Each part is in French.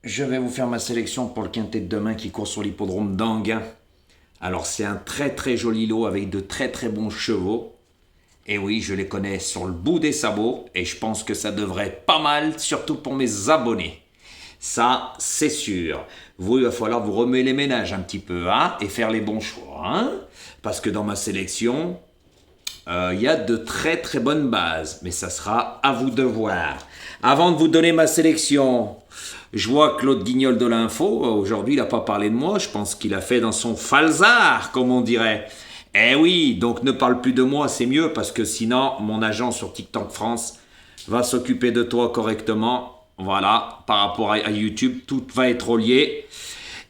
Je vais vous faire ma sélection pour le quintet de demain qui court sur l'hippodrome d'Anguin. Alors c'est un très très joli lot avec de très très bons chevaux. Et oui, je les connais sur le bout des sabots et je pense que ça devrait être pas mal, surtout pour mes abonnés. Ça, c'est sûr. Vous, il va falloir vous remuer les ménages un petit peu, hein, et faire les bons choix, hein. Parce que dans ma sélection, il y a de très très bonnes bases, mais ça sera à vous de voir. Avant de vous donner ma sélection, je vois Claude Guignol de l'Info, aujourd'hui il n'a pas parlé de moi, je pense qu'il a fait dans son falzar, comme on dirait. Eh oui, donc ne parle plus de moi, c'est mieux, parce que sinon, mon agent sur TikTok France va s'occuper de toi correctement. Voilà, par rapport à YouTube, tout va être relié.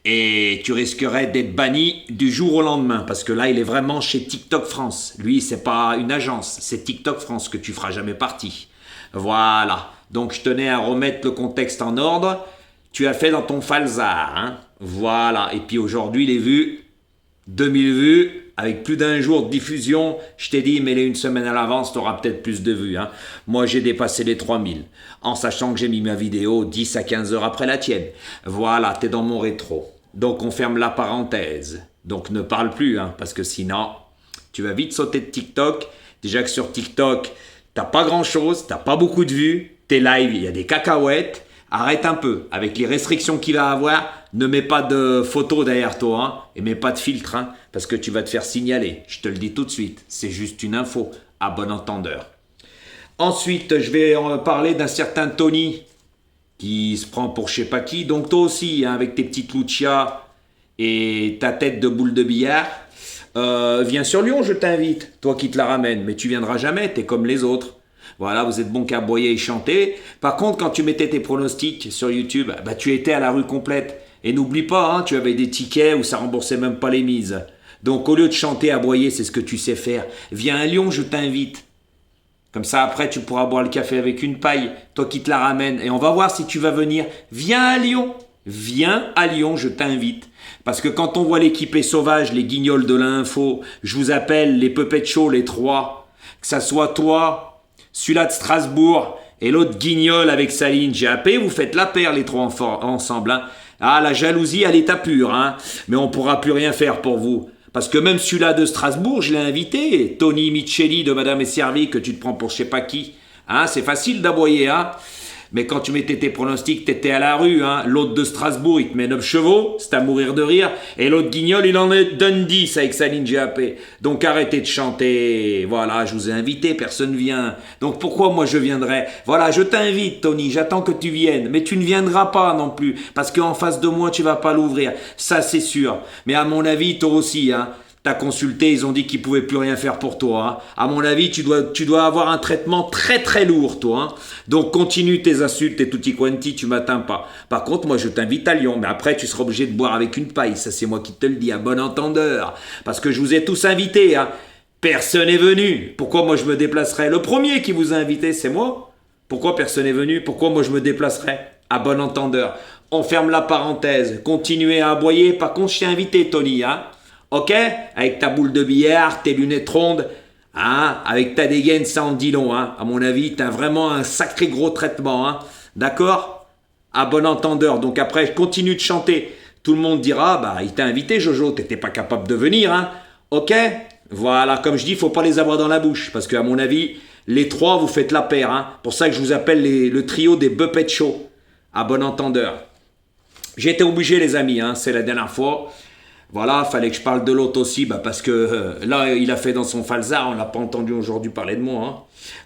Et tu risquerais d'être banni du jour au lendemain, parce que là, il est vraiment chez TikTok France. Lui, c'est pas une agence, c'est TikTok France que tu feras jamais partie. Voilà. Donc, je tenais à remettre le contexte en ordre. Tu as fait dans ton falzar, hein. Voilà. Et puis aujourd'hui, les vues, 2000 vues, avec plus d'un jour de diffusion, je t'ai dit, mets-les une semaine à l'avance, tu auras peut-être plus de vues, hein. Moi, j'ai dépassé les 3000, en sachant que j'ai mis ma vidéo 10 à 15 heures après la tienne. Voilà, t'es dans mon rétro. Donc, on ferme la parenthèse. Donc, ne parle plus, hein, parce que sinon, tu vas vite sauter de TikTok. Déjà que sur TikTok, t'as pas grand-chose, t'as pas beaucoup de vues, tes lives, il y a des cacahuètes. Arrête un peu, avec les restrictions qu'il va avoir, ne mets pas de photos derrière toi, hein, et mets pas de filtre, hein, parce que tu vas te faire signaler. Je te le dis tout de suite, c'est juste une info, à bon entendeur. Ensuite, je vais parler d'un certain Tony, qui se prend pour je sais pas qui. Donc toi aussi, hein, avec tes petites Lucia et ta tête de boule de billard, viens sur Lyon, je t'invite. Toi qui te la ramènes, mais tu viendras jamais, t'es comme les autres. Voilà, vous êtes bon qu'à aboyer et chanter. Par contre, quand tu mettais tes pronostics sur YouTube, bah, tu étais à la rue complète. Et n'oublie pas, hein, tu avais des tickets où ça remboursait même pas les mises. Donc au lieu de chanter, aboyer, c'est ce que tu sais faire. Viens à Lyon, je t'invite. Comme ça, après, tu pourras boire le café avec une paille, toi qui te la ramènes. Et on va voir si tu vas venir. Viens à Lyon. Viens à Lyon, je t'invite. Parce que quand on voit l'équipée sauvage, les guignols de l'info, je vous appelle les Puppet Show, les trois. Que ça soit toi, celui-là de Strasbourg, et l'autre guignol avec sa ligne GAP, vous faites la paire, les trois ensemble, hein. Ah, la jalousie à l'état pur, hein. Mais on pourra plus rien faire pour vous. Parce que même celui-là de Strasbourg, je l'ai invité, Tony Micheli de Madame est servie, que tu te prends pour je sais pas qui. Hein, c'est facile d'aboyer, hein. Mais quand tu mettais tes pronostics, t'étais à la rue, hein. L'autre de Strasbourg, il te met 9 chevaux, c'est à mourir de rire. Et l'autre guignol, il en donne 10 avec sa ligne GAP. Donc arrêtez de chanter. Voilà, je vous ai invité, personne vient. Donc pourquoi moi je viendrais? Voilà, je t'invite, Tony, j'attends que tu viennes. Mais tu ne viendras pas non plus, parce qu'en face de moi, tu vas pas l'ouvrir. Ça, c'est sûr. Mais à mon avis, toi aussi, hein. T'as consulté, ils ont dit qu'ils pouvaient plus rien faire pour toi, hein. À mon avis, tu dois avoir un traitement très très lourd, toi, hein. Donc continue tes insultes et tutti quanti, tu m'atteins pas. Par contre, moi je t'invite à Lyon, mais après tu seras obligé de boire avec une paille, ça c'est moi qui te le dis, à bon entendeur. Parce que je vous ai tous invités, hein. Personne n'est venu. Pourquoi moi je me déplacerais? Le premier qui vous a invité, c'est moi. Pourquoi personne n'est venu? Pourquoi moi je me déplacerais? À bon entendeur. On ferme la parenthèse, continuez à aboyer. Par contre, je t'ai invité, Tony, hein. Ok? Avec ta boule de billard, tes lunettes rondes, hein? Avec ta dégaine, ça en dit long, hein? À mon avis, t'as vraiment un sacré gros traitement, hein? D'accord? À bon entendeur. Donc après, je continue de chanter. Tout le monde dira, bah, il t'a invité, Jojo, t'étais pas capable de venir, hein? Ok? Voilà, comme je dis, faut pas les avoir dans la bouche. Parce qu'à mon avis, les trois, vous faites la paire, hein? Pour ça que je vous appelle le trio des Puppet Show. À bon entendeur. J'ai été obligé, les amis, hein? C'est la dernière fois. Voilà, fallait que je parle de l'autre aussi, bah parce que là, il a fait dans son falzar, on l'a pas entendu aujourd'hui parler de moi, hein.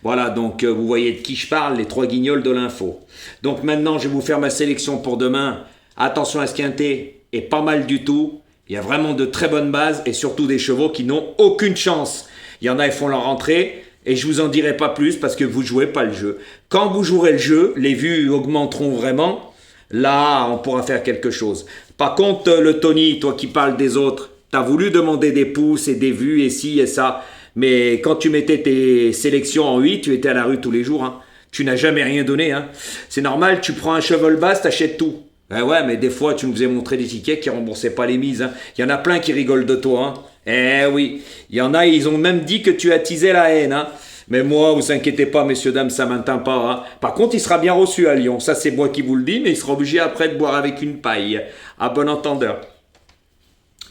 Voilà, donc vous voyez de qui je parle, les trois guignols de l'info. Donc maintenant, je vais vous faire ma sélection pour demain. Attention à ce quintet, est pas mal du tout. Il y a vraiment de très bonnes bases et surtout des chevaux qui n'ont aucune chance. Il y en a, ils font leur entrée et je vous en dirai pas plus parce que vous jouez pas le jeu. Quand vous jouerez le jeu, les vues augmenteront vraiment. Là, on pourra faire quelque chose. Par contre, le Tony, toi qui parles des autres, t'as voulu demander des pouces et des vues et ci et ça. Mais quand tu mettais tes sélections en 8, tu étais à la rue tous les jours, hein. Tu n'as jamais rien donné, hein. C'est normal, tu prends un cheval basse, t'achètes tout. Eh ouais, mais des fois, tu nous faisais montrer des tickets qui remboursaient pas les mises, hein. Il y en a plein qui rigolent de toi, hein. Eh oui, il y en a, ils ont même dit que tu attisais la haine, hein. Mais moi, vous inquiétez pas, messieurs, dames, ça m'atteint pas. Hein. Par contre, il sera bien reçu à Lyon. Ça, c'est moi qui vous le dis, mais il sera obligé après de boire avec une paille. À bon entendeur.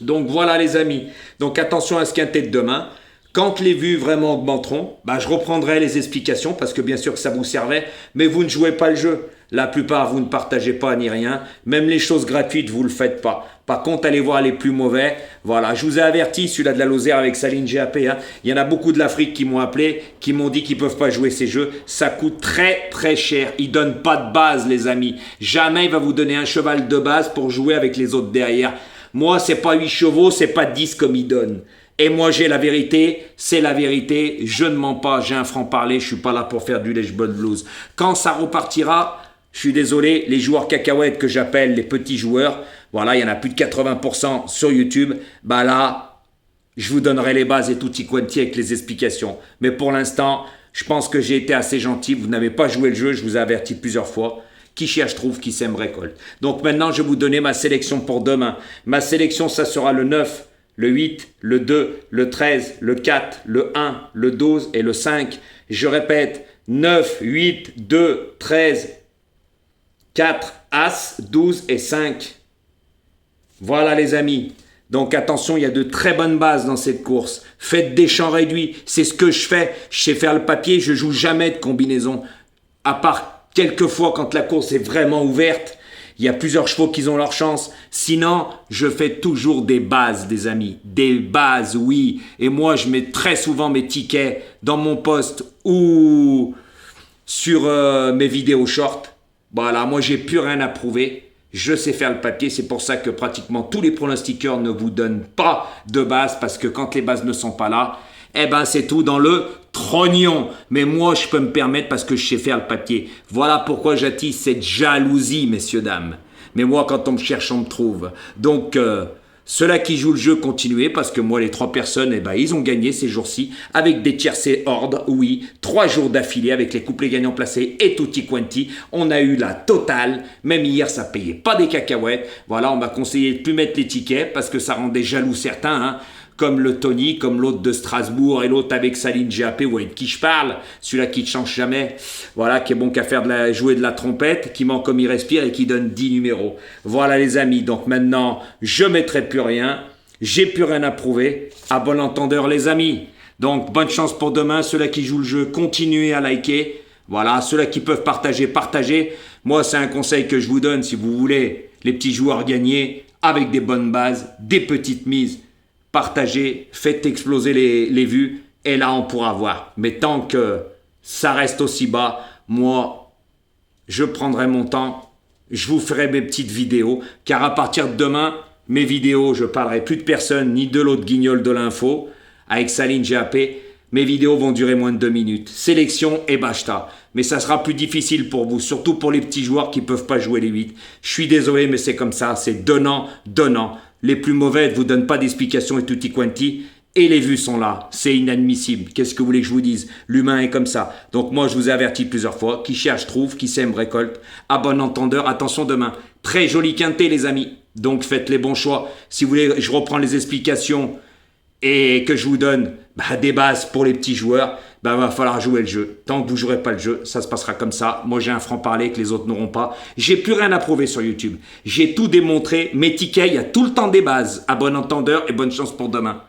Donc voilà les amis. Donc attention à ce quintet de demain. Quand les vues vraiment augmenteront, je reprendrai les explications parce que bien sûr que ça vous servait, mais vous ne jouez pas le jeu. La plupart, vous ne partagez pas ni rien. Même les choses gratuites, vous ne le faites pas. Par contre, allez voir les plus mauvais. Voilà, je vous ai averti, celui-là de la Lozère avec Saline GAP. Hein. Il y en a beaucoup de l'Afrique qui m'ont appelé, qui m'ont dit qu'ils ne peuvent pas jouer ces jeux. Ça coûte très très cher. Il ne donne pas de base, les amis. Jamais il va vous donner un cheval de base pour jouer avec les autres derrière. Moi, c'est pas 8 chevaux, c'est pas 10 comme il donne. Et moi, j'ai la vérité, c'est la vérité, je ne mens pas, j'ai un franc-parler, je suis pas là pour faire du lèche-bonne blues. Quand ça repartira, je suis désolé, les joueurs cacahuètes que j'appelle les petits joueurs, voilà, il y en a plus de 80% sur YouTube, là, je vous donnerai les bases et tutti quanti avec les explications. Mais pour l'instant, je pense que j'ai été assez gentil, vous n'avez pas joué le jeu, je vous ai averti plusieurs fois. Qui cherche trouve, qui sème récolte. Donc maintenant, je vais vous donner ma sélection pour demain. Ma sélection, ça sera le 9, le 8, le 2, le 13, le 4, le 1, le 12 et le 5. Je répète, 9, 8, 2, 13, 4, As, 12 et 5. Voilà les amis. Donc attention, il y a de très bonnes bases dans cette course. Faites des champs réduits, c'est ce que je fais. Je sais faire le papier, je joue jamais de combinaison. À part quelques fois quand la course est vraiment ouverte. Il y a plusieurs chevaux qui ont leur chance. Sinon, je fais toujours des bases, des amis. Des bases, oui. Et moi, je mets très souvent mes tickets dans mon post ou sur mes vidéos short. Voilà, moi, j'ai plus rien à prouver. Je sais faire le papier. C'est pour ça que pratiquement tous les pronostiqueurs ne vous donnent pas de base. Parce que quand les bases ne sont pas là, c'est tout dans le trognon. Mais moi, je peux me permettre parce que je sais faire le papier. Voilà pourquoi j'attise cette jalousie, messieurs, dames. Mais moi, quand on me cherche, on me trouve. Donc, ceux-là qui jouent le jeu, continuez parce que moi, les 3 personnes, ils ont gagné ces jours-ci avec des tiercés ordres, oui. 3 jours d'affilée avec les couplets gagnants placés et tutti quanti. On a eu la totale. Même hier, ça payait pas des cacahuètes. Voilà, on m'a conseillé de plus mettre les tickets parce que ça rendait jaloux certains, hein. Comme le Tony, comme l'autre de Strasbourg et l'autre avec Saline GAP, ou avec qui je parle, celui-là qui ne change jamais, voilà, qui est bon qu'à faire jouer de la trompette, qui ment comme il respire et qui donne 10 numéros. Voilà les amis, donc maintenant, je ne mettrai plus rien, j'ai plus rien à prouver, à bon entendeur les amis. Donc, bonne chance pour demain, ceux-là qui jouent le jeu, continuez à liker, voilà, ceux-là qui peuvent partager, partagez. Moi, c'est un conseil que je vous donne, si vous voulez, les petits joueurs gagner, avec des bonnes bases, des petites mises, partagez, faites exploser les vues et là on pourra voir. Mais tant que ça reste aussi bas, moi je prendrai mon temps, je vous ferai mes petites vidéos car à partir de demain, mes vidéos, je parlerai plus de personne ni de l'autre guignol de l'info avec Saline GAP. Mes vidéos vont durer moins de 2 minutes. Sélection et basta. Mais ça sera plus difficile pour vous, surtout pour les petits joueurs qui ne peuvent pas jouer les 8. Je suis désolé, mais c'est comme ça. C'est donnant, donnant. Les plus mauvais ne vous donnent pas d'explications et tutti quanti. Et les vues sont là. C'est inadmissible. Qu'est-ce que vous voulez que je vous dise? L'humain est comme ça. Donc moi, je vous ai averti plusieurs fois. Qui cherche, trouve. Qui sème, récolte. À bon entendeur, attention demain. Très joli quintet, les amis. Donc faites les bons choix. Si vous voulez, je reprends les explications et que je vous donne des bases pour les petits joueurs, va falloir jouer le jeu. Tant que vous ne jouerez pas le jeu, ça se passera comme ça. Moi, j'ai un franc-parler que les autres n'auront pas. J'ai plus rien à prouver sur YouTube. J'ai tout démontré. Mes tickets, il y a tout le temps des bases. À bon entendeur et bonne chance pour demain.